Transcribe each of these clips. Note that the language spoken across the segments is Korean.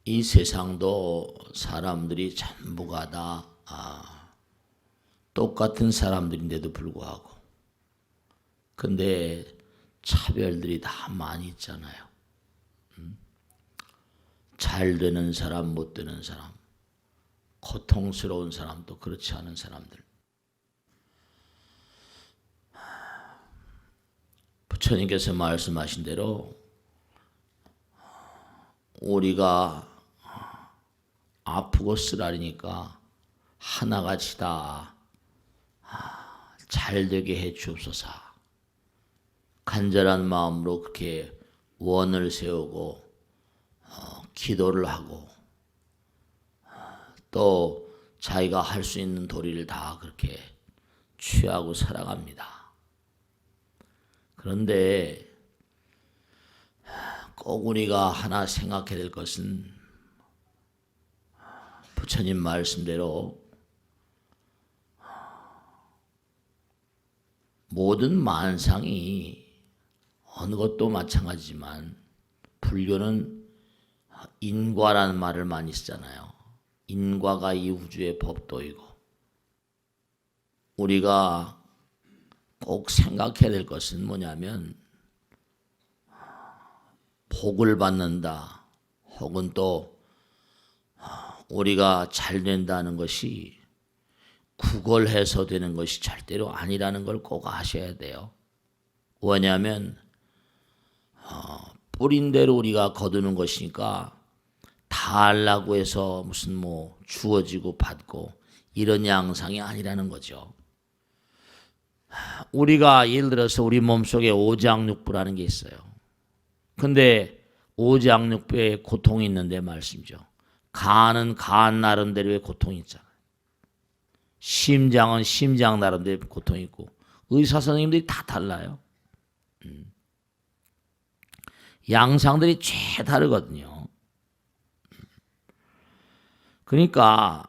이 세상도 사람들이 전부가 다 똑같은 사람들인데도 불구하고 근데 차별들이 다 많이 있잖아요. 잘 되는 사람, 못 되는 사람, 고통스러운 사람도 그렇지 않은 사람들. 부처님께서 말씀하신 대로 우리가 아프고 쓰라리니까 하나같이 다 잘되게 해 주옵소서. 간절한 마음으로 그렇게 원을 세우고 기도를 하고 또 자기가 할 수 있는 도리를 다 그렇게 취하고 살아갑니다. 그런데 꼭 우리가 하나 생각해야 될 것은 부처님 말씀대로 모든 만상이 어느 것도 마찬가지지만 불교는 인과라는 말을 많이 쓰잖아요. 인과가 이 우주의 법도이고 우리가 꼭 생각해야 될 것은 뭐냐면 복을 받는다 혹은 또 우리가 잘 된다는 것이 구걸해서 되는 것이 절대로 아니라는 걸 꼭 아셔야 돼요. 왜냐하면 뿌린 대로 우리가 거두는 것이니까 다 하려고 해서 무슨 뭐 주어지고 받고 이런 양상이 아니라는 거죠. 우리가 예를 들어서 우리 몸속에 오장육부라는 게 있어요. 근데 오장육부에 고통이 있는데 말씀이죠. 간은 간 나름대로의 고통이 있잖아요. 심장은 심장 나름대로의 고통이 있고 의사 선생님들이 다 달라요. 양상들이 죄 다르거든요. 그러니까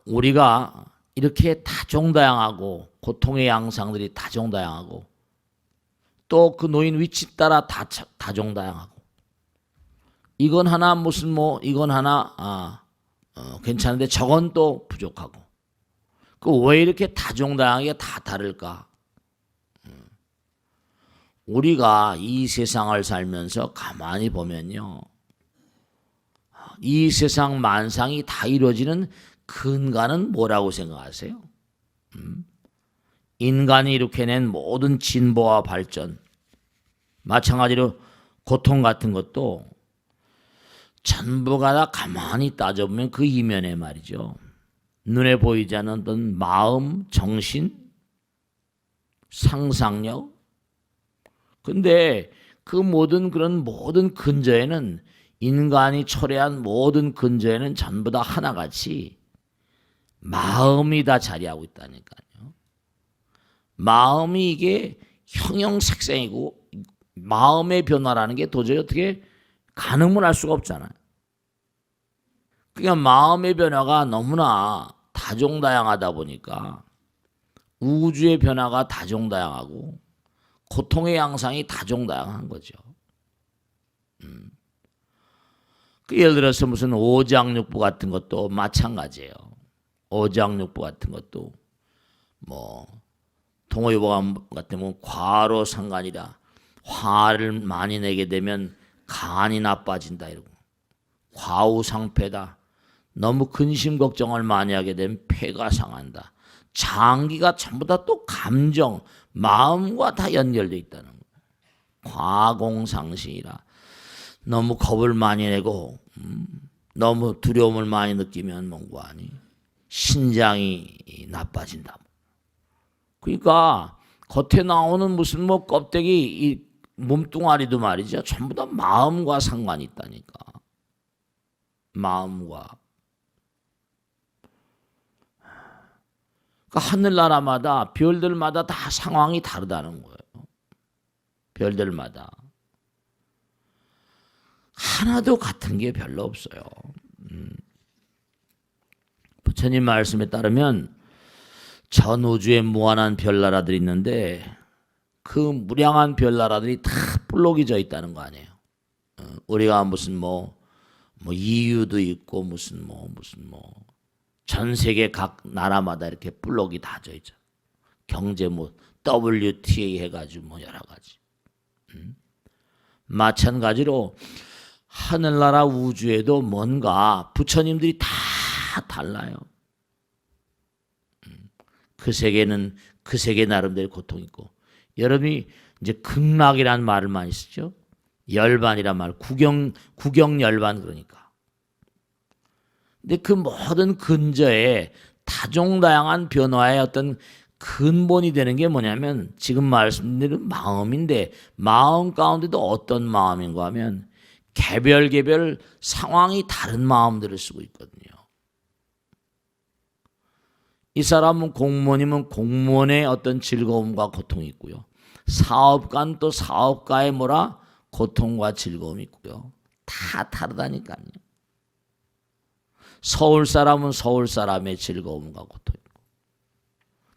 우리가 이렇게 다종다양하고 고통의 양상들이 다종다양하고 또 그 놓인 위치 따라 다종다양하고 이건 하나 무슨 뭐 이건 하나 괜찮은데 저건 또 부족하고 그 왜 이렇게 다종다양하게 다 다를까? 우리가 이 세상을 살면서 가만히 보면요. 이 세상 만상이 다 이루어지는 근간은 뭐라고 생각하세요? 인간이 일으켜낸 모든 진보와 발전, 마찬가지로 고통 같은 것도 전부가 다 가만히 따져보면 그 이면에 말이죠. 눈에 보이지 않는 어떤 마음, 정신, 상상력. 근데 그 그런 모든 근저에는 인간이 초래한 모든 근저에는 전부 다 하나같이 마음이 다 자리하고 있다니까요. 마음이 이게 형형색색이고 마음의 변화라는 게 도저히 어떻게 가늠을 할 수가 없잖아요. 그러니까 마음의 변화가 너무나 다종다양하다 보니까 우주의 변화가 다종다양하고 고통의 양상이 다종다양한 거죠. 예를 들어서 무슨 오장육부 같은 것도 마찬가지예요. 오장육부 같은 것도 뭐 동의보감 같은 과로상간이라 화를 많이 내게 되면 간이 나빠진다 이러고 과우상패다. 너무 근심 걱정을 많이 하게 되면 폐가 상한다. 장기가 전부 다 또 감정, 마음과 다 연결되어 있다는 거예요. 과공상시이라. 너무 겁을 많이 내고 너무 두려움을 많이 느끼면 뭔가 아니 신장이 나빠진다. 그러니까 겉에 나오는 무슨 뭐 껍데기 이 몸뚱아리도 말이죠. 전부 다 마음과 상관이 있다니까. 마음과. 그러니까 하늘나라마다 별들마다 다 상황이 다르다는 거예요. 별들마다. 하나도 같은 게 별로 없어요. 부처님 말씀에 따르면 전 우주에 무한한 별나라들이 있는데 그 무량한 별나라들이 다 볼록이 져 있다는 거 아니에요. 우리가 무슨 뭐 뭐 EU도 있고 무슨 전 세계 각 나라마다 이렇게 블록이 다져 있죠. 경제 뭐 WTA 해가지고 뭐 여러 가지. 마찬가지로 하늘나라 우주에도 뭔가 부처님들이 다 달라요. 그 세계는 그 세계 나름대로 고통이 있고, 여러분이 이제 극락이라는 말을 많이 쓰죠. 열반이란 말, 구경열반 그러니까. 근데 그 모든 근저에 다종다양한 변화의 어떤 근본이 되는 게 뭐냐면 지금 말씀드린 마음인데, 마음 가운데도 어떤 마음인가 하면 개별 상황이 다른 마음들을 쓰고 있거든요. 이 사람은 공무원이면 공무원의 어떤 즐거움과 고통이 있고요. 사업가는 또 사업가의 고통과 즐거움이 있고요. 다 다르다니까요. 서울 사람은 서울 사람의 즐거움과 고통이 있고,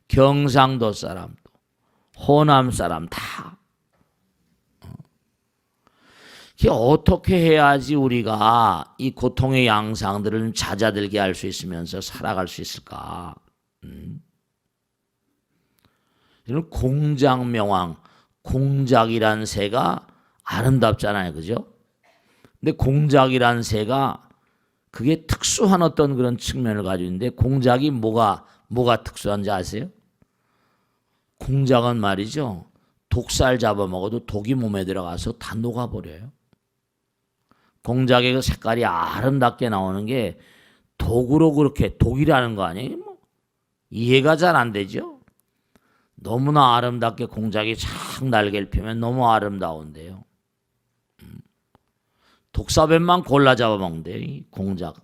경상도 사람도, 호남 사람 다. 어떻게 해야지 우리가 이 고통의 양상들을 잦아들게 할 수 있으면서 살아갈 수 있을까? 이런 공작명왕, 공작이란 새가 아름답잖아요, 그죠? 근데 공작이란 새가 그게 특수한 어떤 그런 측면을 가지고 있는데, 공작이 뭐가 특수한지 아세요? 공작은 말이죠, 독살 잡아먹어도 독이 몸에 들어가서 다 녹아버려요. 공작의 그 색깔이 아름답게 나오는 게 독으로 그렇게, 독이라는 거 아니에요? 이해가 잘 안 되죠? 너무나 아름답게 공작이 착 날개를 펴면 너무 아름다운데요. 독사뱀만 골라 잡아먹는데요, 이 공작새가.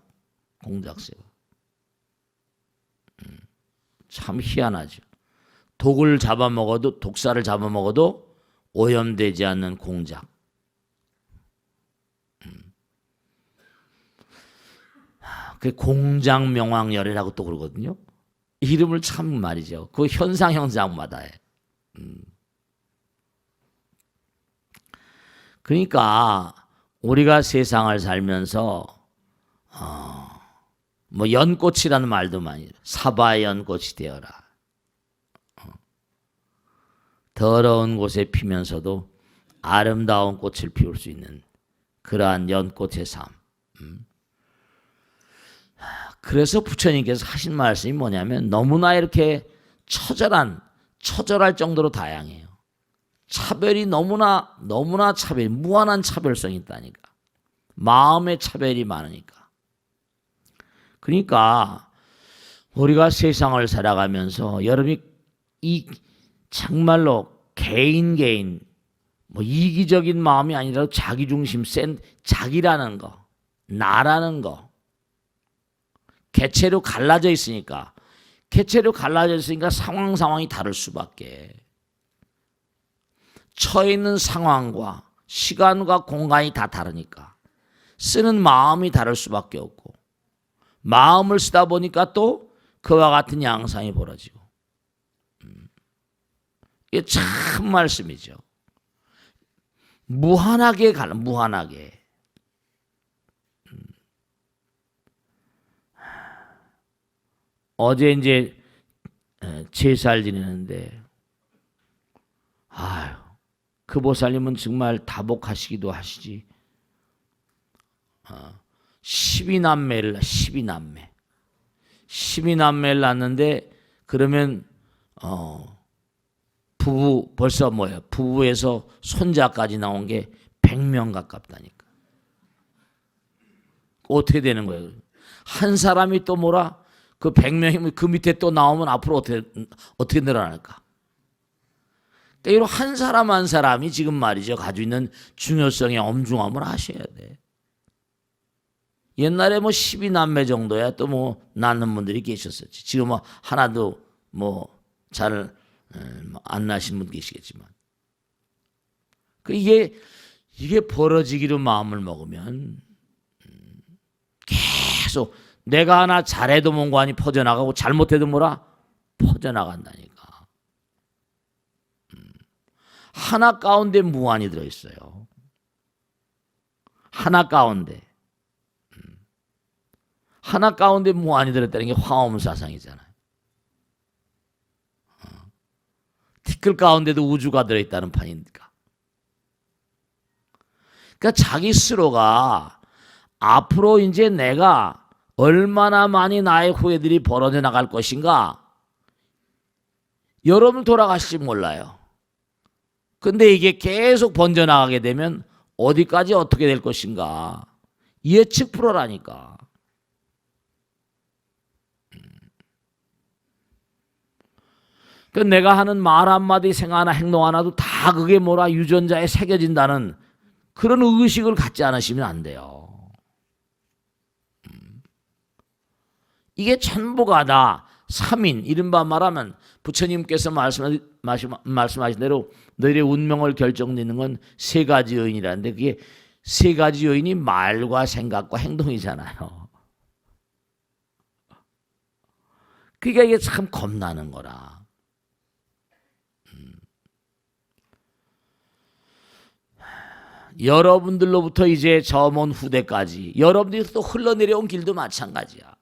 참 희한하죠. 독을 잡아먹어도, 독사를 잡아먹어도 오염되지 않는 공작. 그 공작명왕열이라고 또 그러거든요. 이름을 참 말이죠. 그 현상마다 해. 그러니까 우리가 세상을 살면서 뭐 연꽃이라는 말도 많이, 사바의 연꽃이 되어라. 더러운 곳에 피면서도 아름다운 꽃을 피울 수 있는 그러한 연꽃의 삶. 그래서 부처님께서 하신 말씀이 뭐냐면, 너무나 이렇게 처절할 정도로 다양해요. 차별이 너무나 무한한 차별성이 있다니까. 마음의 차별이 많으니까. 그러니까 우리가 세상을 살아가면서 여러분이 이 정말로 개인 뭐 이기적인 마음이 아니라 자기중심, 자기라는 거, 나라는 거, 개체로 갈라져 있으니까 상황이 다를 수밖에. 처해 있는 상황과 시간과 공간이 다 다르니까 쓰는 마음이 다를 수밖에 없고, 마음을 쓰다 보니까 또 그와 같은 양상이 벌어지고. 이게 참 말씀이죠. 무한하게. 어제 이제 제사를 지내는데, 그 보살님은 정말 다복하시기도 하시지. 12남매를 낳았는데, 그러면 벌써 부부에서 손자까지 나온 게 100명 가깝다니까. 어떻게 되는 거예요? 한 사람이 또 그 100명이면 그 밑에 또 나오면 앞으로 어떻게 늘어날까? 이런 한 사람이 지금 말이죠, 가지고 있는 중요성의 엄중함을 아셔야 돼. 옛날에 12남매 정도야 또 낳는 분들이 계셨었지. 지금 하나도 잘 안 나신 분 계시겠지만. 이게 벌어지기로 마음을 먹으면 계속 내가 하나 잘해도 뭔가니 퍼져나가고, 잘못해도 퍼져나간다니까. 하나 가운데 무한이 들어있어요. 하나 가운데. 하나 가운데 무한이 들었다는 게 화엄사상이잖아요. 티끌 가운데도 우주가 들어있다는 판이니까. 그러니까 자기 스스로가 앞으로 이제 내가 얼마나 많이 나의 후예들이 벌어져 나갈 것인가 여러분 돌아가실지 몰라요. 근데 이게 계속 번져나가게 되면 어디까지 어떻게 될 것인가 예측 불허라니까. 그 내가 하는 말 한마디 생각 하나 행동 하나도 다 그게 뭐라 유전자에 새겨진다는 그런 의식을 갖지 않으시면 안 돼요. 이게 전부가 다 삼인, 이른바 말하면 부처님께서 말씀하신 대로 너희의 운명을 결정짓는 건 세 가지 요인이라는데 그게 세 가지 요인이 말과 생각과 행동이잖아요. 그러니까 이게 참 겁나는 거라. 여러분들로부터 이제 저 먼 후대까지 여러분들이 또 흘러내려온 길도 마찬가지야.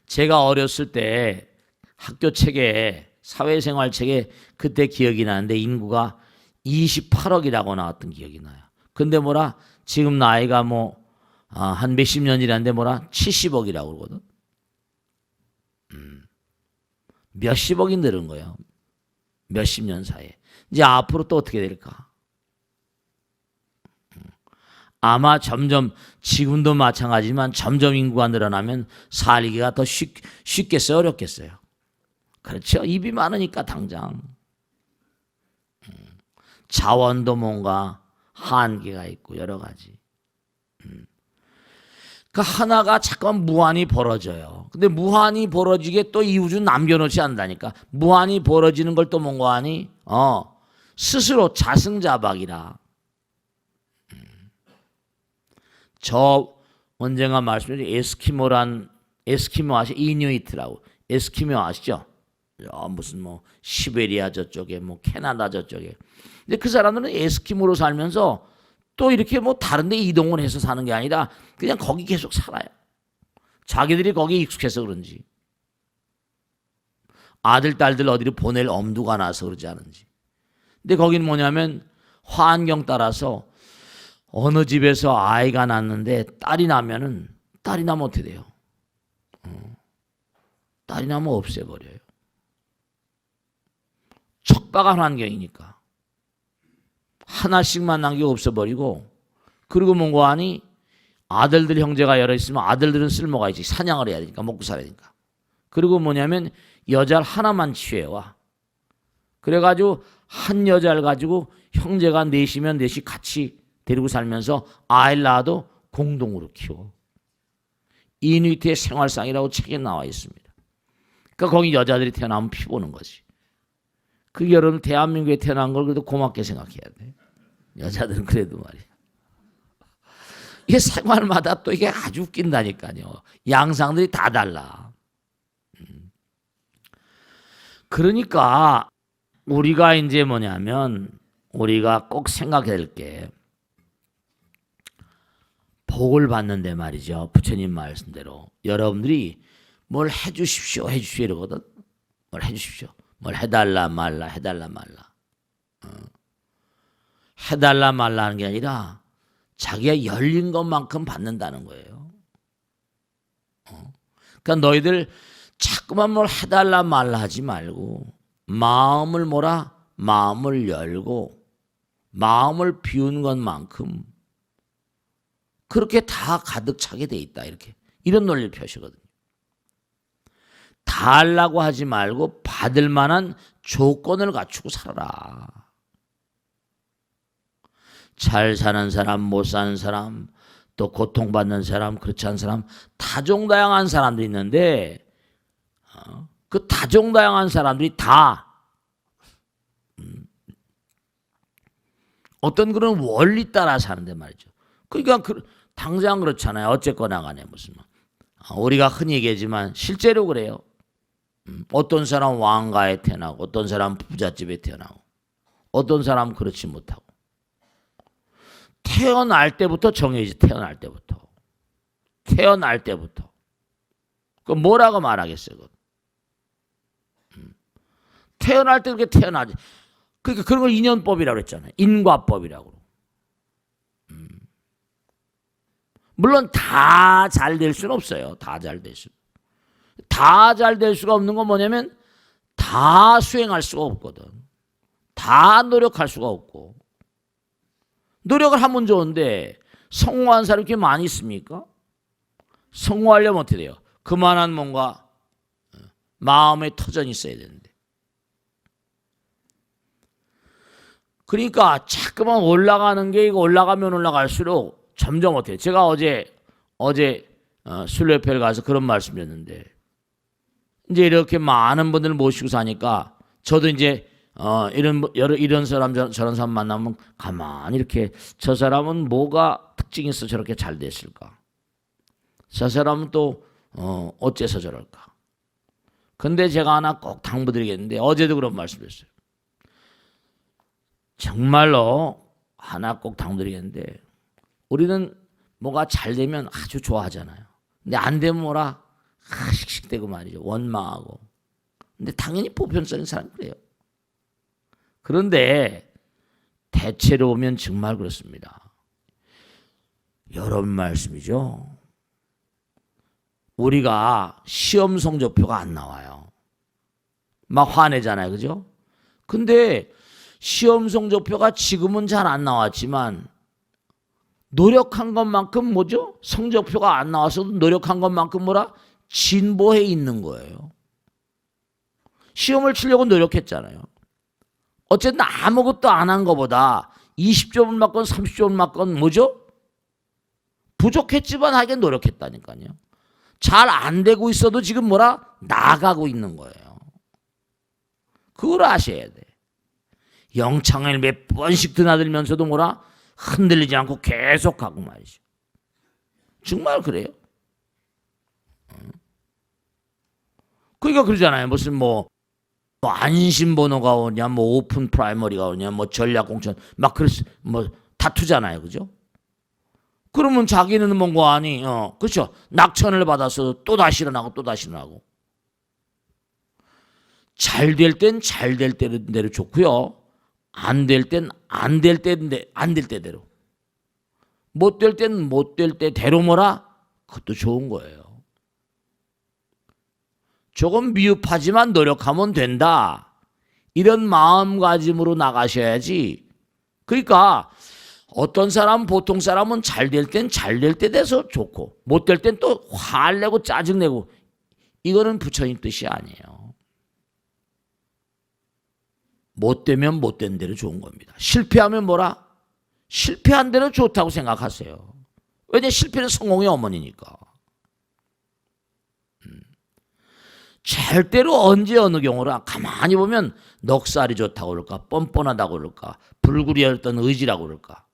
제가 어렸을 때 학교 책에 사회생활 책에 그때 기억이 나는데 인구가 28억이라고 나왔던 기억이 나요. 근데 뭐라 지금 나이가 뭐 한 몇십 년이라는데 뭐라 70억이라고 그러거든. 몇십억이 늘은 거예요. 몇십 년 사이에. 이제 앞으로 또 어떻게 될까? 아마 점점 지금도 마찬가지지만 점점 인구가 늘어나면 살기가 더 쉽겠어요? 어렵겠어요? 그렇죠. 입이 많으니까 당장. 자원도 뭔가 한계가 있고 여러 가지. 그 하나가 잠깐 무한히 벌어져요. 근데 무한히 벌어지게 또 이 우주 남겨놓지 않는다니까. 무한히 벌어지는 걸 또 뭔가 하니 스스로 자승자박이라. 저 언젠가 말씀드린 에스키모 아시죠? 이누이트라고. 에스키모 아시죠? 무슨 뭐 시베리아 저쪽에 뭐 캐나다 저쪽에. 근데 그 사람들은 에스키모로 살면서 또 이렇게 뭐 다른 데 이동을 해서 사는 게 아니라 그냥 거기 계속 살아요. 자기들이 거기에 익숙해서 그런지. 아들, 딸들 어디로 보낼 엄두가 나서 그러지 않은지. 근데 거기는 뭐냐면 환경 따라서 어느 집에서 아이가 낳는데 딸이 나면 어떻게 돼요? 딸이 나면 없애버려요. 척박한 환경이니까. 하나씩만 남기고 없애버리고 그리고 뭔가 하니 아들들 형제가 여러 있으면 아들들은 쓸모가 있지. 사냥을 해야 되니까 먹고 살아야 되니까. 그리고 뭐냐면 여자를 하나만 취해와. 그래가지고 한 여자를 가지고 형제가 넷이면 넷이 같이 데리고 살면서 아이를 낳아도 공동으로 키워. 이누이트의 생활상이라고 책에 나와 있습니다. 그러니까 거기 여자들이 태어나면 피 보는 거지. 그게 여러분 대한민국에 태어난 걸 그래도 고맙게 생각해야 돼. 여자들은 그래도 말이야. 이게 생활마다 또 이게 아주 웃긴다니까요. 양상들이 다 달라. 그러니까 우리가 이제 뭐냐면 우리가 꼭 생각해야 될 게 복을 받는데 말이죠. 부처님 말씀대로 여러분들이 뭘 해주십시오 이러거든. 뭘 해주십시오. 뭘 해달라 말라 해달라 말라. 해달라 말라 하는 게 아니라 자기가 열린 것만큼 받는다는 거예요. 그러니까 너희들 자꾸만 뭘 해달라 말라 하지 말고 마음을 마음을 열고 마음을 비운 것만큼 그렇게 다 가득 차게 돼 있다. 이런 논리를 펴시거든요. 달라고 하지 말고 받을 만한 조건을 갖추고 살아라. 잘 사는 사람, 못 사는 사람, 또 고통받는 사람, 그렇지 않은 사람, 다종다양한 사람들이 있는데 그 다종다양한 사람들이 다 어떤 그런 원리 따라 사는데 말이죠. 그러니까 당장 그렇잖아요. 어쨌거나 간에 무슨 우리가 흔히 얘기하지만 실제로 그래요. 어떤 사람 왕가에 태어나고 어떤 사람 부잣집에 태어나고 어떤 사람 그렇지 못하고 태어날 때부터 정해지. 태어날 때부터 태어날 때부터. 그 뭐라고 말하겠어요? 태어날 때 그렇게 태어나지. 그러니까 그런 걸 인연법이라고 했잖아요. 인과법이라고. 물론 다 잘 될 수는 없어요. 다 잘 될 수. 다 잘 될 수가 없는 건 뭐냐면 다 수행할 수가 없거든. 다 노력할 수가 없고. 노력을 하면 좋은데 성공한 사람이 이렇게 많이 있습니까? 성공하려면 어떻게 돼요? 그만한 뭔가 마음의 터전이 있어야 되는데. 그러니까 자꾸만 올라가는 게 이거 올라가면 올라갈수록 점점 어때요? 제가 어제 순례회를 가서 그런 말씀드렸는데 이제 이렇게 많은 분들을 모시고 사니까 저도 이제 이런 사람 저런 사람 만나면 가만히 이렇게 저 사람은 뭐가 특징이 있어 저렇게 잘 됐을까? 저 사람은 또 어째서 저럴까? 근데 제가 하나 꼭 당부드리겠는데 어제도 그런 말씀드렸어요. 정말로 하나 꼭 당부드리겠는데 우리는 뭐가 잘 되면 아주 좋아하잖아요. 근데 안 되면 뭐라 씩씩대고 말이죠. 원망하고. 근데 당연히 보편적인 사람이 그래요. 그런데 대체로 보면 정말 그렇습니다. 여러분 말씀이죠. 우리가 시험 성적표가 안 나와요. 막 화내잖아요. 그죠? 근데 시험 성적표가 지금은 잘 안 나왔지만 노력한 것만큼 뭐죠? 성적표가 안 나와서도 노력한 것만큼 뭐라? 진보해 있는 거예요. 시험을 치려고 노력했잖아요. 어쨌든 아무것도 안 한 것보다 20점을 맞건 30점을 맞건 뭐죠? 부족했지만 하긴 노력했다니까요. 잘 안 되고 있어도 지금 뭐라? 나가고 있는 거예요. 그걸 아셔야 돼. 영창을 몇 번씩 드나들면서도 뭐라? 흔들리지 않고 계속 가고 말이죠. 정말 그래요. 그러니까 그러잖아요. 무슨 뭐 안심번호가 오냐, 뭐 오픈 프라이머리가 오냐, 뭐 전략공천 막 뭐 다투잖아요, 그죠? 그러면 자기는 뭔가 아니, 그렇죠? 낙천을 받아서 또 다시 일어나고 또 다시 일어나고. 잘 될 땐 잘 될 때대로 좋고요. 안 될 땐 안 될 때대로. 못 될 땐 못 될 때대로 뭐라? 그것도 좋은 거예요. 조금 미흡하지만 노력하면 된다. 이런 마음가짐으로 나가셔야지. 그러니까 어떤 사람, 보통 사람은 잘 될 땐 잘 될 때 돼서 좋고 못 될 땐 또 화를 내고 짜증내고 이거는 부처님 뜻이 아니에요. 못 되면 못 된 대로 좋은 겁니다. 실패하면 뭐라? 실패한 대로 좋다고 생각하세요. 왜냐하면 실패는 성공의 어머니니까. 절대로 언제 어느 경우라 가만히 보면 넉살이 좋다고 그럴까 뻔뻔하다고 그럴까 불구리였던 의지라고 그럴까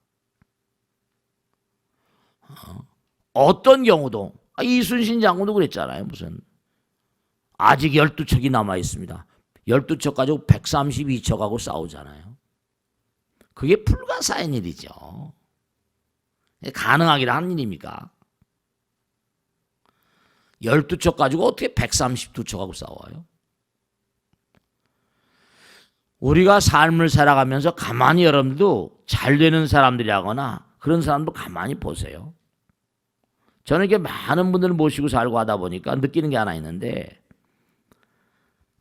어떤 경우도 이순신 장군도 그랬잖아요. 무슨 아직 12척이 남아있습니다. 12척 가지고 132척하고 싸우잖아요. 그게 불가사의 일이죠. 가능하기를 하는 일입니까? 12척 가지고 어떻게 132척하고 싸워요? 우리가 삶을 살아가면서 가만히 여러분도 잘 되는 사람들이라거나 그런 사람도 가만히 보세요. 저는 이렇게 많은 분들을 모시고 살고 하다 보니까 느끼는 게 하나 있는데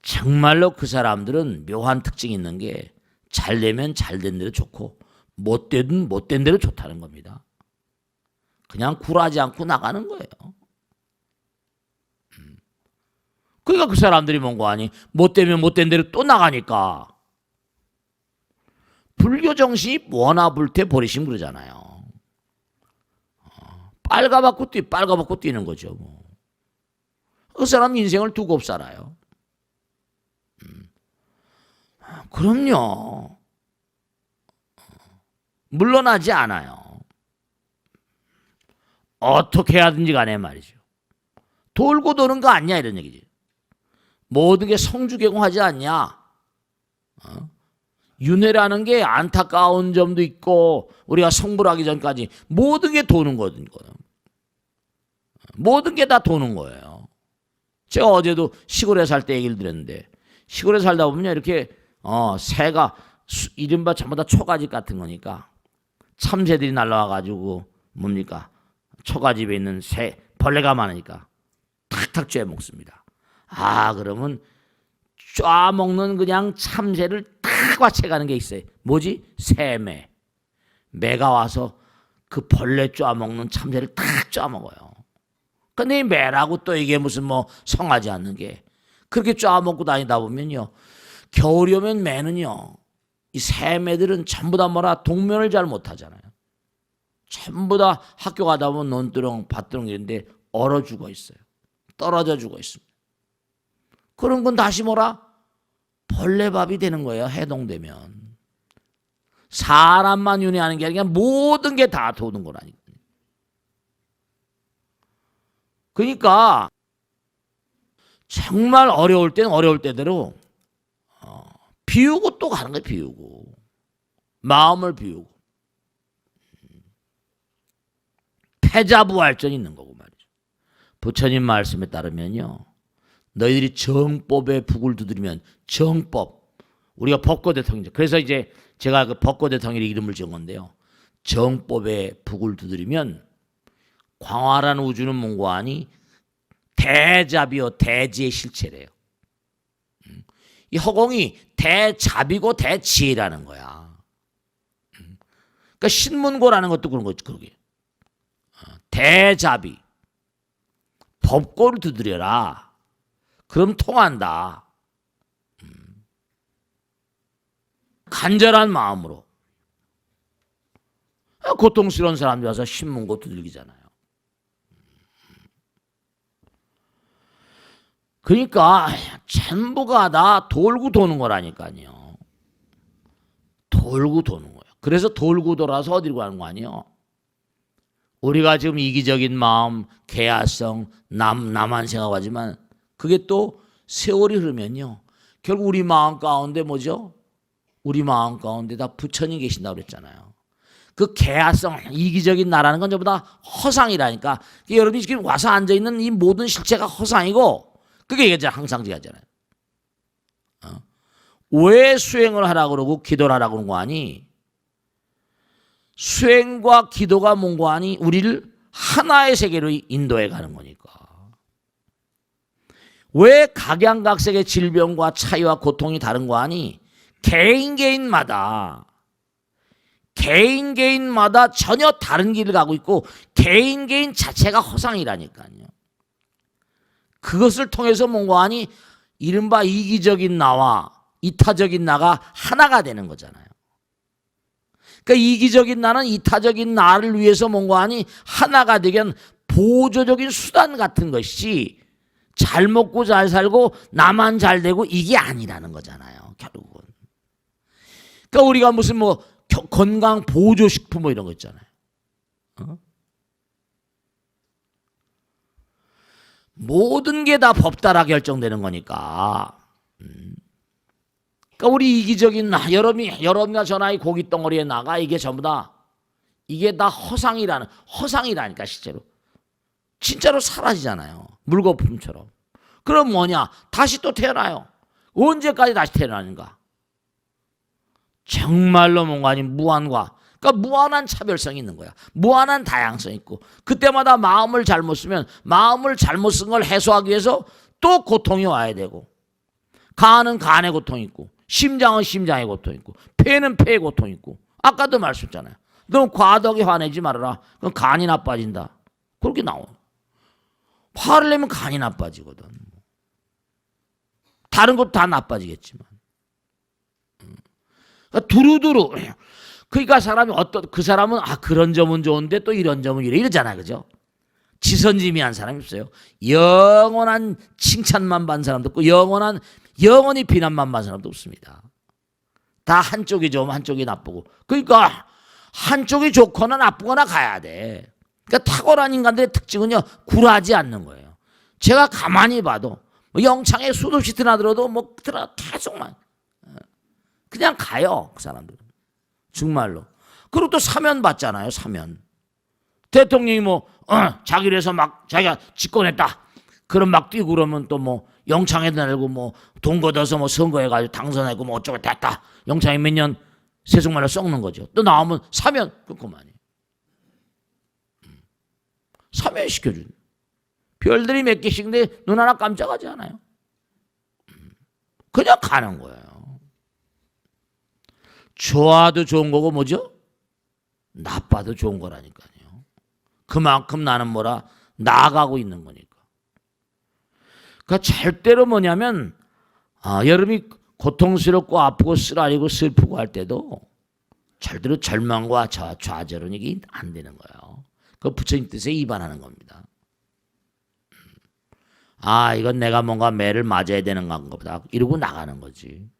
정말로 그 사람들은 묘한 특징이 있는 게 잘 되면 잘 된 대로 좋고 못 되든 못 된 대로 좋다는 겁니다. 그냥 굴하지 않고 나가는 거예요. 그러니까 그 사람들이 뭔가 아니 못 되면 못 된 대로 또 나가니까 불교 정신이 뭐나 불태 버리심 그러잖아요. 빨가벗고 뛰는 거죠. 뭐. 그 사람 인생을 두고 살아요. 그럼요. 물러나지 않아요. 어떻게 하든지 간에 말이죠. 돌고 도는 거 아니냐 이런 얘기지. 모든 게 성주개공하지 않냐. 윤회라는 게 안타까운 점도 있고 우리가 성불하기 전까지 모든 게 도는 거거든요. 모든 게 다 도는 거예요. 제가 어제도 시골에 살 때 얘기를 드렸는데 시골에 살다 보면 이렇게 새가 이른바 전부 다 초가집 같은 거니까 참새들이 날라와가지고 뭡니까 초가집에 있는 벌레가 많으니까 탁탁 쬐 먹습니다. 그러면 쫙 먹는 그냥 참새를 탁 와채가는 게 있어요. 뭐지? 새매. 매가 와서 그 벌레 쫙 먹는 참새를 탁 쫙 먹어요. 근데 이 매라고 또 이게 무슨 뭐 성하지 않는 게 그렇게 쫙 먹고 다니다 보면요. 겨울이 오면 매는요. 이 새매들은 전부 다 동면을 잘 못하잖아요. 전부 다 학교 가다 보면 논두렁, 밭두렁 이런데 얼어 죽어 있어요. 떨어져 죽어 있습니다. 그런 건 다시 벌레밥이 되는 거예요. 해동되면. 사람만 윤회하는 게 아니라 모든 게 다 도는 거라니까요. 그러니까 정말 어려울 때는 어려울 때대로 비우고 또 가는 거예요. 비우고. 마음을 비우고. 패자부활전이 있는 거고 말이죠. 부처님 말씀에 따르면요. 너희들이 정법의 북을 두드리면 정법. 우리가 법고대통이죠. 그래서 이제 제가 그 법고대통의 이름을 지은 건데요. 정법의 북을 두드리면 광활한 우주는 뭔고 하니 대잡이요 대지의 실체래요. 이 허공이 대잡이고 대지혜라는 거야. 그러니까 신문고라는 것도 그런 거지. 그러게. 대잡이. 법고를 두드려라. 그럼 통한다. 간절한 마음으로. 고통스러운 사람들 와서 신문고 두들기잖아요. 그러니까 전부가 다 돌고 도는 거라니까요. 돌고 도는 거예요. 그래서 돌고 돌아서 어디로 가는 거 아니에요? 우리가 지금 이기적인 마음, 개야성, 나만 생각하지만 그게 또 세월이 흐르면요. 결국 우리 마음 가운데 뭐죠? 우리 마음 가운데 다 부처님 계신다고 그랬잖아요. 그 개야성, 이기적인 나라는 건 전부 다 허상이라니까. 여러분이 지금 와서 앉아있는 이 모든 실체가 허상이고 그게 이제 항상 얘기하잖아요. 왜 수행을 하라고 그러고 기도를 하라고 그런 거 아니? 수행과 기도가 뭔고 하니? 우리를 하나의 세계로 인도해 가는 거니까. 왜 각양각색의 질병과 차이와 고통이 다른 거 아니? 개인마다 전혀 다른 길을 가고 있고 개인 자체가 허상이라니까요. 그것을 통해서 뭔가 하니 이른바 이기적인 나와 이타적인 나가 하나가 되는 거잖아요. 그러니까 이기적인 나는 이타적인 나를 위해서 뭔가 하니 하나가 되긴 보조적인 수단 같은 것이 잘 먹고 잘 살고 나만 잘 되고 이게 아니라는 거잖아요. 결국은. 그러니까 우리가 무슨 뭐 건강 보조식품 뭐 이런 거 있잖아요. 모든 게 다 법 따라 결정되는 거니까. 그러니까 우리 이기적인 나, 여러분이나 저나 이 고기 덩어리에 나가 이게 전부 다 이게 다 허상이라니까 실제로. 진짜로 사라지잖아요. 물거품처럼. 그럼 뭐냐? 다시 또 태어나요. 언제까지 다시 태어나는가? 정말로 뭔가 아닌 무한과 그러니까 무한한 차별성이 있는 거야. 무한한 다양성이 있고 그때마다 마음을 잘못 쓰면 마음을 잘못 쓴 걸 해소하기 위해서 또 고통이 와야 되고 간은 간의 고통이 있고 심장은 심장의 고통이 있고 폐는 폐의 고통이 있고 아까도 말씀했잖아요. 너 과덕에 화내지 말아라. 그럼 간이 나빠진다. 그렇게 나와요. 화를 내면 간이 나빠지거든. 다른 것도 다 나빠지겠지만. 그러니까 두루두루. 그러니까 그 사람은 그런 점은 좋은데 또 이런 점은 이러잖아요. 그죠? 지선지미한 사람이 없어요. 영원한 칭찬만 받는 사람도 없고 영원히 비난만 받는 사람도 없습니다. 다 한쪽이 좋으면 한쪽이 나쁘고. 그러니까 한쪽이 좋거나 나쁘거나 가야 돼. 그러니까 탁월한 인간들의 특징은요. 굴하지 않는 거예요. 제가 가만히 봐도 영창에 수도 없이 드나들어도 계속만 그냥 가요. 그 사람들은. 정말로. 그리고 또 사면 받잖아요. 사면. 대통령이 뭐 자기를 해서 막 자기가 집권했다. 그럼 막 뛰고 그러면 또 뭐 영창에 내고 뭐 돈 걷어서 뭐 선거해가지고 당선하고 뭐 어쩌고 됐다. 영창이 몇 년 세속말로 썩는 거죠. 또 나오면 사면 그만이. 사면 시켜준. 별들이 몇 개씩인데 눈 하나 깜짝하지 않아요. 그냥 가는 거예요. 좋아도 좋은 거고 뭐죠? 나빠도 좋은 거라니까요. 그만큼 나는 뭐라 나아가고 있는 거니까. 그러니까 절대로 뭐냐면 여러분이 고통스럽고 아프고 쓰라리고 슬프고 할 때도 절대로 절망과 좌절은 이게 안 되는 거예요. 그 부처님 뜻에 위반하는 겁니다. 이건 내가 뭔가 매를 맞아야 되는 건가 보다 이러고 나가는 거지.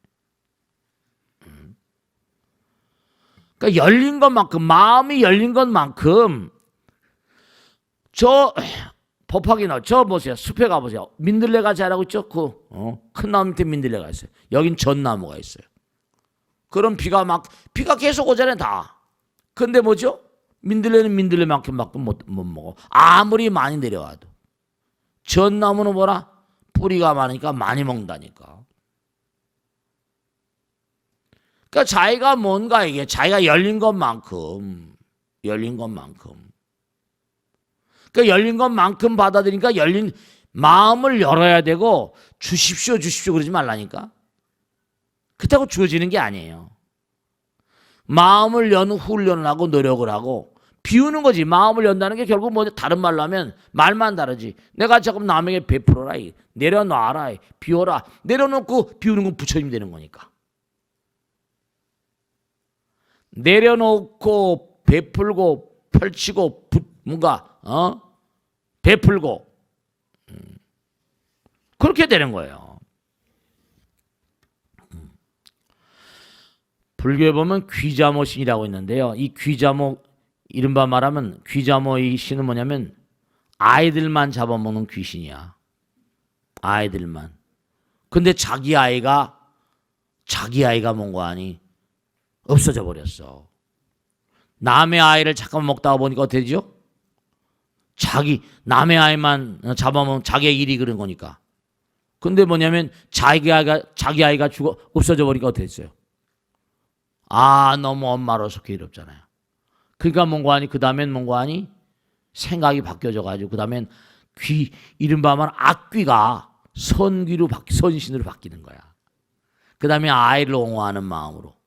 그러니까 열린 것만큼 마음이 열린 것만큼 저 법화기나 저 보세요. 숲에 가보세요. 민들레가 자라고 있죠. 큰 나무 밑에 민들레가 있어요. 여긴 전나무가 있어요. 그럼 비가 계속 오잖아요. 다. 근데 뭐죠? 민들레는 민들레만큼밖에 못 먹어. 아무리 많이 내려와도. 전나무는 뭐라? 뿌리가 많으니까 많이 먹는다니까. 그러니까 자기가 뭔가 이게 자기가 열린 것만큼 그러니까 열린 것만큼 받아들이니까 열린 마음을 열어야 되고 주십시오 그러지 말라니까. 그렇다고 주어지는 게 아니에요. 마음을 여는 훈련을 하고 노력을 하고 비우는 거지. 마음을 연다는 게 결국 뭐 다른 말로 하면 말만 다르지. 내가 조금 남에게 베풀어라, 내려놔라, 비워라. 내려놓고 비우는 건 부처님 되는 거니까. 내려놓고 베풀고 펼치고 뭔가 베풀고 그렇게 되는 거예요. 불교에 보면 귀자모신이라고 있는데요. 이 귀자모 이른바 말하면 귀자모의 신은 뭐냐면 아이들만 잡아먹는 귀신이야. 아이들만. 근데 자기 아이가 뭔거 아니 없어져 버렸어. 남의 아이를 잠깐 먹다가 보니까 어떻게 되죠? 남의 아이만 잡아먹으면 자기의 일이 그런 거니까. 근데 뭐냐면 자기 아이가 없어져 버리니까 어떻게 됐어요? 너무 엄마로서 괴롭잖아요. 그러니까 뭔고 하니 그 다음엔 뭔고 하니 생각이 바뀌어져 가지고 그 다음엔 이른바 말 악귀가 선신으로 바뀌는 거야. 그 다음에 아이를 옹호하는 마음으로.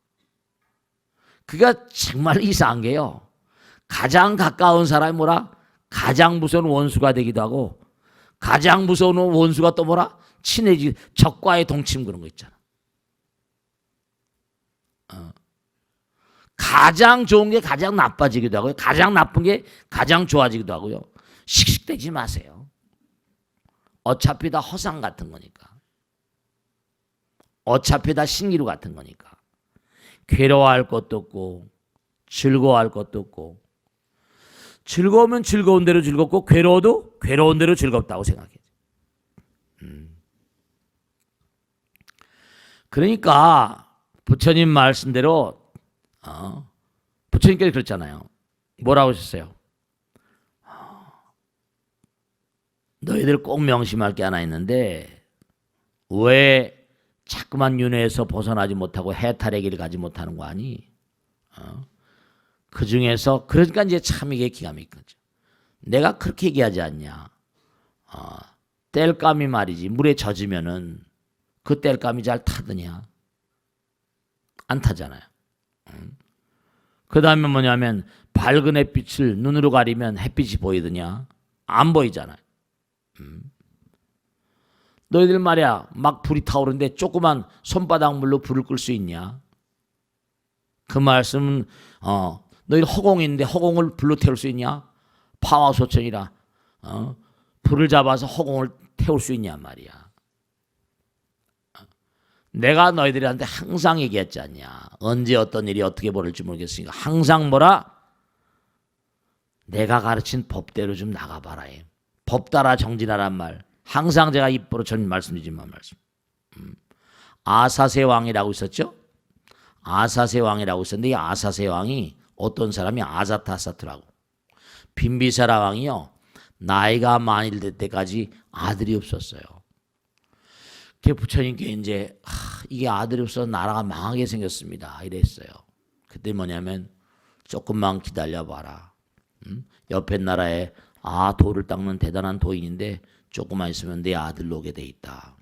그가 정말 이상한 게요. 가장 가까운 사람이 뭐라? 가장 무서운 원수가 되기도 하고 가장 무서운 원수가 또 뭐라? 적과의 동침 그런 거 있잖아. 가장 좋은 게 가장 나빠지기도 하고요. 가장 나쁜 게 가장 좋아지기도 하고요. 씩씩대지 마세요. 어차피 다 허상 같은 거니까. 어차피 다 신기루 같은 거니까. 괴로워할 것도 없고 즐거워할 것도 없고 즐거우면 즐거운 대로 즐겁고 괴로워도 괴로운 대로 즐겁다고 생각해. 그러니까 부처님 말씀대로 부처님께서 그랬잖아요. 뭐라고 하셨어요? 너희들 꼭 명심할 게 하나 있는데 왜 자꾸만 윤회에서 벗어나지 못하고 해탈의 길을 가지 못하는 거 아니? 그 중에서 그러니까 이제 참 이게 기가 막힌 거죠. 내가 그렇게 얘기하지 않냐? 땔감이 말이지 물에 젖으면은 그 땔감이 잘 타더냐? 안 타잖아요. 그 다음에 뭐냐면 밝은 햇빛을 눈으로 가리면 햇빛이 보이더냐? 안 보이잖아요. 너희들 말이야 막 불이 타오르는데 조그만 손바닥 물로 불을 끌 수 있냐? 그 말씀은 너희 허공인데 허공을 불로 태울 수 있냐? 파와소천이라 불을 잡아서 허공을 태울 수 있냐 말이야. 내가 너희들한테 항상 얘기했지 않냐? 언제 어떤 일이 어떻게 벌어질지 모르겠으니까 항상 뭐라? 내가 가르친 법대로 좀 나가봐라. 법 따라 정진하란 말. 항상 제가 입으로 전 말씀드리지만 말씀. 아사세 왕이라고 있었죠? 아사세 왕이라고 있었는데 이 아사세 왕이 어떤 사람이 아자타사트라고 빈비사라 왕이요 나이가 많이 될 때까지 아들이 없었어요. 그 부처님께 이제 이게 아들이 없어서 나라가 망하게 생겼습니다. 이랬어요. 그때 뭐냐면 조금만 기다려봐라. 옆에 나라에 돌을 닦는 대단한 도인인데 조금만 있으면 내 아들로 오게 돼 있다.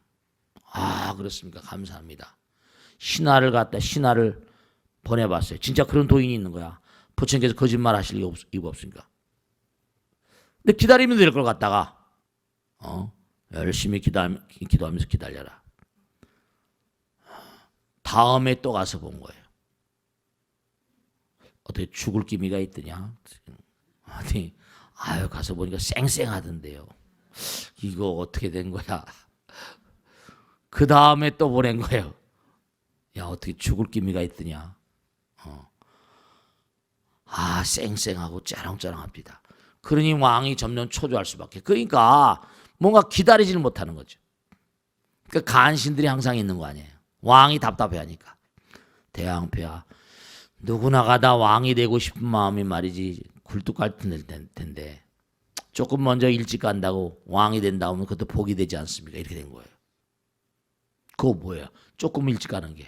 그렇습니까? 감사합니다. 신하를 보내봤어요. 진짜 그런 도인이 있는 거야. 부처님께서 거짓말 하실 이유가 없으니까. 근데 기다리면 될 걸 갖다가 열심히 기도하면서 기다려라. 다음에 또 가서 본 거예요. 어떻게 죽을 기미가 있더냐? 아니, 가서 보니까 쌩쌩하던데요. 이거 어떻게 된 거야? 그 다음에 또 보낸 거예요. 야, 어떻게 죽을 기미가 있더냐? 쌩쌩하고 짜랑짜랑합니다. 그러니 왕이 점점 초조할 수밖에. 그러니까 뭔가 기다리지를 못하는 거죠. 그러니까 간신들이 항상 있는 거 아니에요. 왕이 답답해하니까. 대왕폐하, 누구나가 다 왕이 되고 싶은 마음이 말이지 굴뚝 같은 텐데 조금 먼저 일찍 간다고 왕이 된다면 그것도 복이 되지 않습니까? 이렇게 된 거예요. 그거 뭐예요? 조금 일찍 가는 게.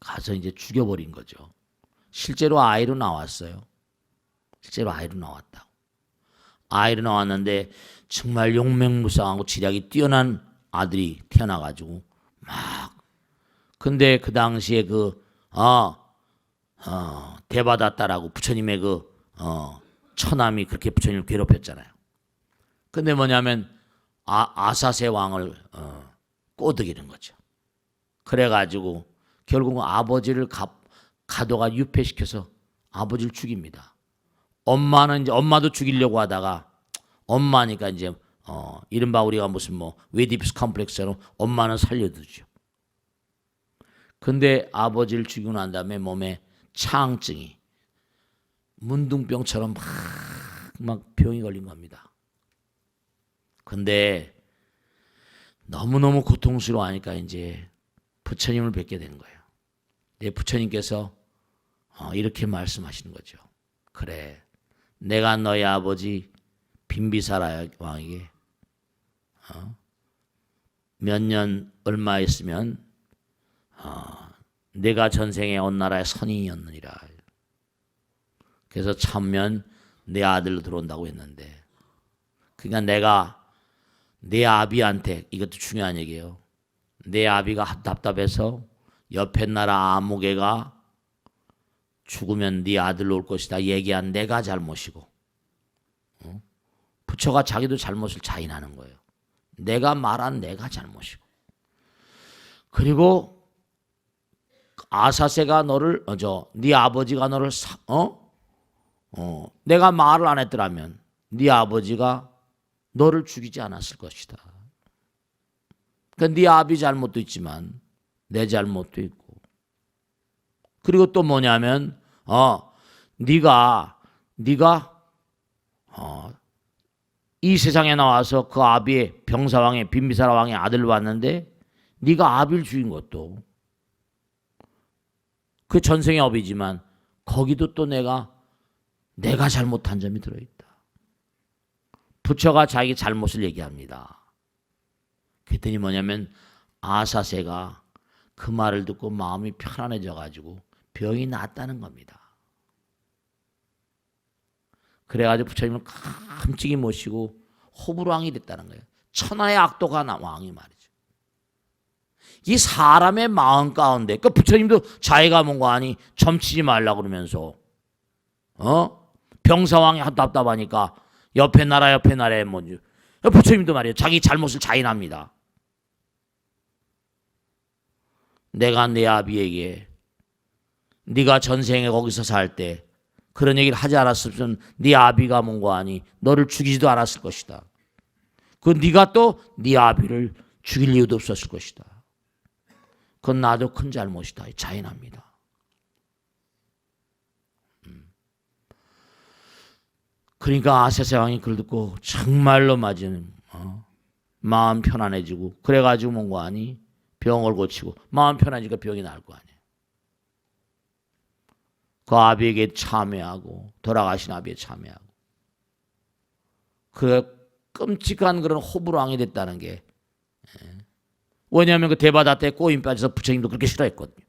가서 이제 죽여버린 거죠. 실제로 아이로 나왔어요. 실제로 아이로 나왔다고. 아이로 나왔는데 정말 용맹무쌍하고 지략이 뛰어난 아들이 태어나가지고 막. 근데 그 당시에 대받았다라고 부처님의 처남이 그렇게 부처님을 괴롭혔잖아요. 근데 뭐냐면 아사세 왕을 꼬드기는 거죠. 그래가지고 결국은 아버지를 가도가 유폐시켜서 아버지를 죽입니다. 엄마도 죽이려고 하다가 엄마니까 이제 이른바 우리가 무슨 웨디푸스 컴플렉스처럼 엄마는 살려두죠. 근데 아버지를 죽이고 난 다음에 몸에 창증이 문둥병처럼 막 병이 걸린 겁니다. 근데 너무너무 고통스러워하니까 이제 부처님을 뵙게 되는 거예요. 부처님께서 이렇게 말씀하시는 거죠. 그래, 내가 너의 아버지 빈비사라 왕에게 몇 년 얼마 있으면 내가 전생에 온 나라의 선인이었느니라. 그래서 참면 내 아들로 들어온다고 했는데, 그러니까 내가 내 아비한테, 이것도 중요한 얘기예요. 내 아비가 답답해서 옆에 나라 아무개가 죽으면 네 아들로 올 것이다 얘기한 내가 잘못이고, 부처가 자기도 잘못을 자인하는 거예요. 내가 말한 내가 잘못이고, 그리고 아사세가 너를 네 아버지가 너를 내가 말을 안 했더라면 네 아버지가 너를 죽이지 않았을 것이다. 그러니까 네 아비 잘못도 있지만 내 잘못도 있고, 그리고 또 뭐냐면 네가 이 세상에 나와서 그 아비의 병사왕의 빈비사라 왕의 아들을 봤는데 네가 아비를 죽인 것도 그 전생의 업이지만 거기도 또 내가 잘못한 점이 들어있다. 부처가 자기 잘못을 얘기합니다. 그랬더니 뭐냐면 아사세가 그 말을 듣고 마음이 편안해져 가지고 병이 낫다는 겁니다. 그래가지고 부처님을 깜찍이 모시고 호불왕이 됐다는 거예요. 천하의 악도가 왕이 말이죠. 이 사람의 마음 가운데, 그 부처님도 자기가 뭔가 아니 점치지 말라 그러면서 병사왕이 답답하니까 옆에 나라에 뭔지, 부처님도 말이에요. 자기 잘못을 자인합니다. 내가 내 아비에게 네가 전생에 거기서 살 때 그런 얘기를 하지 않았으면 네 아비가 뭔가 아니 너를 죽이지도 않았을 것이다. 그 네가 또 네 아비를 죽일 이유도 없었을 것이다. 그건 나도 큰 잘못이다. 자인합니다. 그러니까 아사세 왕이 그걸 듣고 정말로 맞은 마음 편안해지고, 그래가지고 뭔가 아니 병을 고치고 마음 편안해지니까 병이 나을 거 아니에요. 그 아비에게 참회하고 돌아가신 아비에 참회하고 그 끔찍한 그런 호불왕이 됐다는 게 왜냐하면 그 대바다 때 꼬임 빠져서 부처님도 그렇게 싫어했거든요.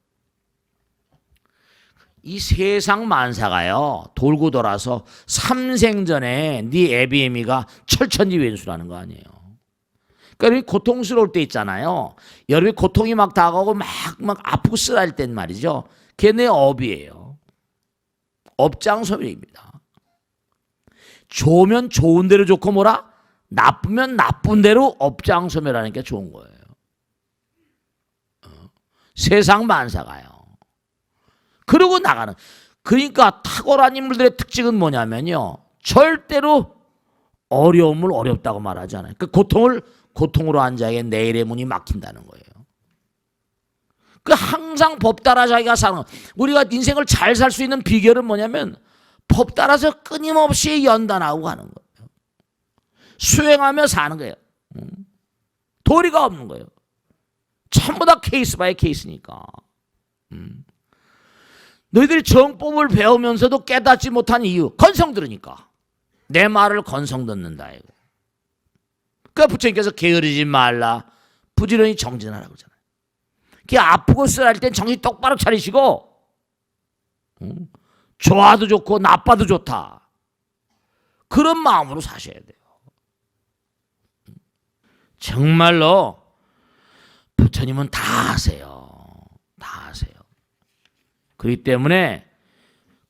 이 세상 만사가요 돌고 돌아서 삼생전에 네 애비애미가 철천지 왼수라는 거 아니에요. 그러니까 고통스러울 때 있잖아요. 여러분이 고통이 막 다가오고 막 아프고 쓰라릴 땐 말이죠. 그게 내 업이에요. 업장소멸입니다. 좋으면 좋은 대로 좋고 뭐라 나쁘면 나쁜 대로 업장소멸하는 게 좋은 거예요. 세상 만사가요. 그러고 나가는. 그러니까 탁월한 인물들의 특징은 뭐냐면요. 절대로 어려움을 어렵다고 말하지 않아요. 그 고통으로 한 자에게 내일의 문이 막힌다는 거예요. 그 항상 법 따라 자기가 사는 우리가 인생을 잘 살 수 있는 비결은 뭐냐면 법 따라서 끊임없이 연단하고 가는 거예요. 수행하며 사는 거예요. 도리가 없는 거예요. 전부 다 케이스 바이 케이스니까. 너희들이 정법을 배우면서도 깨닫지 못한 이유 건성 들으니까 내 말을 건성 듣는다. 그러니까 부처님께서 게으르지 말라 부지런히 정진하라고 그러잖아요. 그게 아프고 쓰라릴 땐 정신 똑바로 차리시고 좋아도 좋고 나빠도 좋다. 그런 마음으로 사셔야 돼요. 정말로 부처님은 다 아세요. 다 아세요. 그렇기 때문에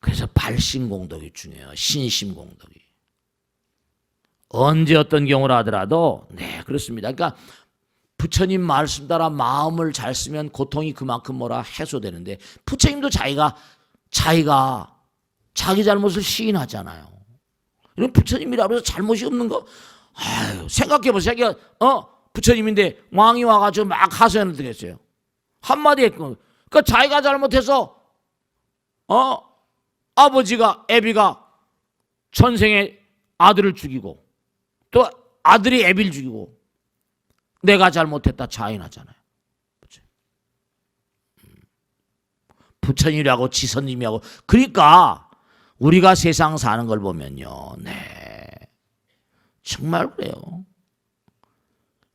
그래서 발심공덕이 중요해요. 신심공덕이. 언제 어떤 경우를 하더라도 네 그렇습니다. 그러니까 부처님 말씀 따라 마음을 잘 쓰면 고통이 그만큼 뭐라 해소되는데 부처님도 자기가 자기 잘못을 시인하잖아요. 이런 부처님이라고 해서 잘못이 없는 거 아유, 생각해보세요. 부처님인데 왕이 와가지고 막 하소연을 드렸어요. 한마디 했고 그러니까 자기가 잘못해서 아버지가 애비가 전생에 아들을 죽이고 또 아들이 애비를 죽이고 내가 잘못했다 자인하잖아요. 부처님이라고 지선님이라고 그러니까 우리가 세상 사는 걸 보면요. 네 정말 그래요.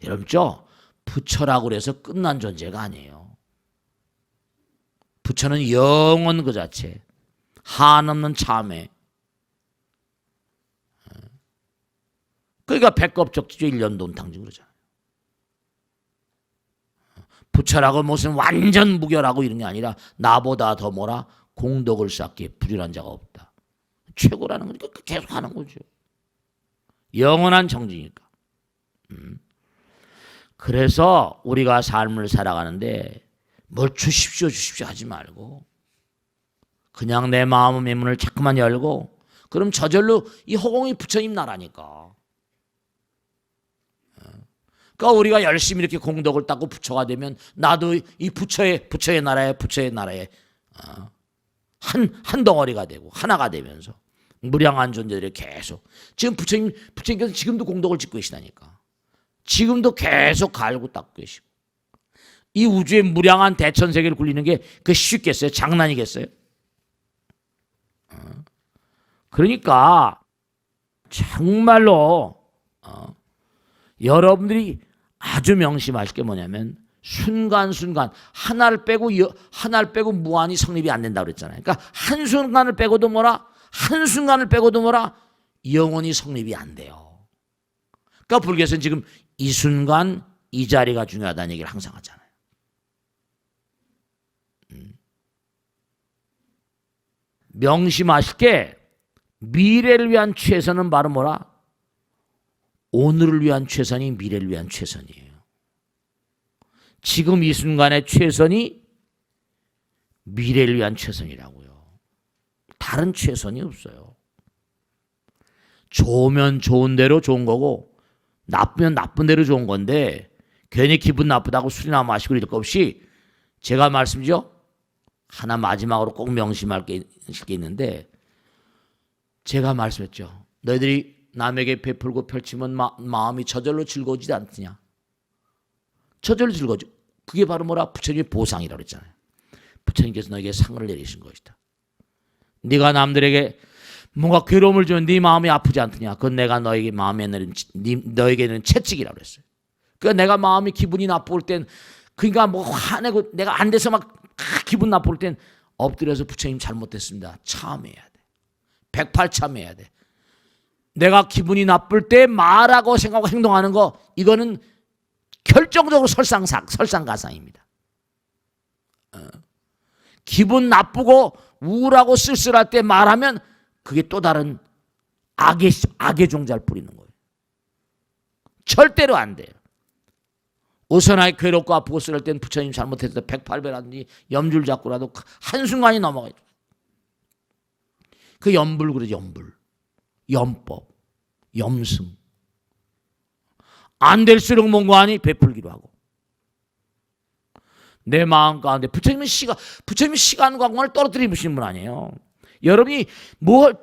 여러분죠 부처라고 해서 끝난 존재가 아니에요. 부처는 영원 그 자체 한없는 참회. 그러니까 백겁적지죠 일년돈탕지 그러잖아요. 부처라고 무슨 완전 무결하고 이런 게 아니라 나보다 더 뭐라 공덕을 쌓기에 부질한 자가 없다. 최고라는 거니까 계속 하는 거죠. 영원한 정지니까. 그래서 우리가 삶을 살아가는데 뭘 주십시오 하지 말고 그냥 내 마음의 문을 자꾸만 열고 그럼 저절로 이 허공이 부처님 나라니까. 그러니까 우리가 열심히 이렇게 공덕을 닦고 부처가 되면 나도 이 부처의 나라에 한 덩어리가 되고 하나가 되면서 무량한 존재들이 계속 지금 부처님께서 지금도 공덕을 짓고 계시다니까. 지금도 계속 갈고 닦고 계시고 이 우주의 무량한 대천세계를 굴리는 게 그 쉽겠어요? 장난이겠어요? 그러니까 정말로 여러분들이 아주 명심하실 게 뭐냐면 순간순간 하나를 빼고 무한히 성립이 안 된다고 그랬잖아요. 그러니까 한순간을 빼고도 뭐라 영원히 성립이 안 돼요. 그러니까 불교에서는 지금 이 순간 이 자리가 중요하다는 얘기를 항상 하잖아요. 명심하실 게 미래를 위한 최선은 바로 뭐라? 오늘을 위한 최선이 미래를 위한 최선이에요. 지금 이 순간의 최선이 미래를 위한 최선이라고요. 다른 최선이 없어요. 좋으면 좋은 대로 좋은 거고 나쁘면 나쁜 대로 좋은 건데 괜히 기분 나쁘다고 술이나 마시고 이럴 거 없이 제가 말씀드려 하나 마지막으로 꼭 명심할 게 있는데 제가 말씀했죠. 너희들이 남에게 베풀고 펼치면 마음이 저절로 즐거워지지 않느냐. 저절로 즐거워져. 그게 바로 뭐라? 부처님의 보상이라고 했잖아요. 부처님께서 너에게 상을 내리신 것이다. 네가 남들에게 뭔가 괴로움을 주면 네 마음이 아프지 않느냐. 그건 내가 너에게 마음에 내린 너에게는 채찍이라고 그랬어요. 그러니까 내가 마음이 기분이 나쁠 땐 그러니까 뭐 화내고 내가 안 돼서 막 기분 나쁠 땐 엎드려서 부처님 잘못됐습니다. 참해야 돼. 108 참해야 돼. 내가 기분이 나쁠 때 말하고 생각하고 행동하는 거 이거는 결정적으로 설상가상입니다. 기분 나쁘고 우울하고 쓸쓸할 때 말하면 그게 또 다른 악의 종자를 뿌리는 거예요. 절대로 안 돼요. 오선하게 괴롭고 아프고 쓰랄 땐 부처님 잘못해서 108배라든지 염줄 잡고라도 한순간이 넘어가요. 그 염불 그러죠. 염불. 염법. 염승. 안 될수록 뭔가 하니 베풀기로 하고. 내 마음 가운데 부처님은 시간과 공간을 떨어뜨리시는 분 아니에요. 여러분이 뭘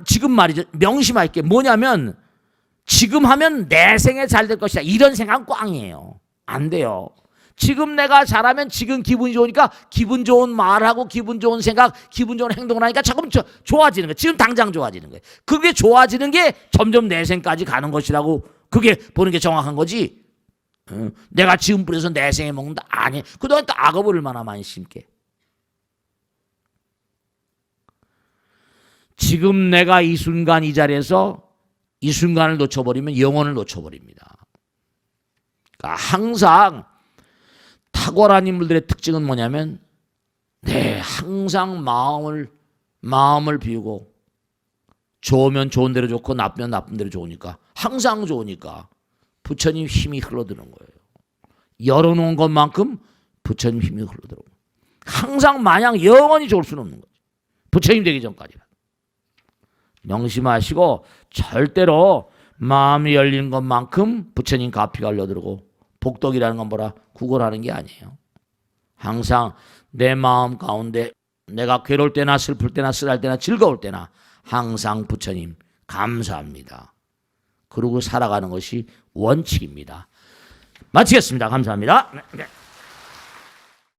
지금 말이죠. 명심할게. 뭐냐면 지금 하면 내 생에 잘 될 것이다. 이런 생각은 꽝이에요. 안 돼요. 지금 내가 잘하면 지금 기분이 좋으니까 기분 좋은 말하고 기분 좋은 생각, 기분 좋은 행동을 하니까 조금 좋아지는 거예요. 지금 당장 좋아지는 거예요. 그게 좋아지는 게 점점 내 생까지 가는 것이라고 그게 보는 게 정확한 거지. 내가 지금 뿌려서 내 생에 먹는다. 아니. 그동안 또 악업을 얼마나 많이 심게. 지금 내가 이 순간 이 자리에서 이 순간을 놓쳐버리면 영혼을 놓쳐버립니다. 그러니까 항상 탁월한 인물들의 특징은 뭐냐면 항상 마음을 비우고 좋으면 좋은 대로 좋고 나쁘면 나쁜 대로 좋으니까 항상 좋으니까 부처님 힘이 흘러드는 거예요. 열어놓은 것만큼 부처님 힘이 흘러들어오고 항상 마냥 영원히 좋을 수는 없는 거죠. 부처님 되기 전까지는. 명심하시고 절대로 마음이 열린 것만큼 부처님 가피가 흘러들고 복덕이라는 건 뭐라 구걸하는 게 아니에요. 항상 내 마음 가운데 내가 괴로울 때나 슬플 때나 쓰랄 때나 즐거울 때나 항상 부처님 감사합니다. 그러고 살아가는 것이 원칙입니다. 마치겠습니다. 감사합니다.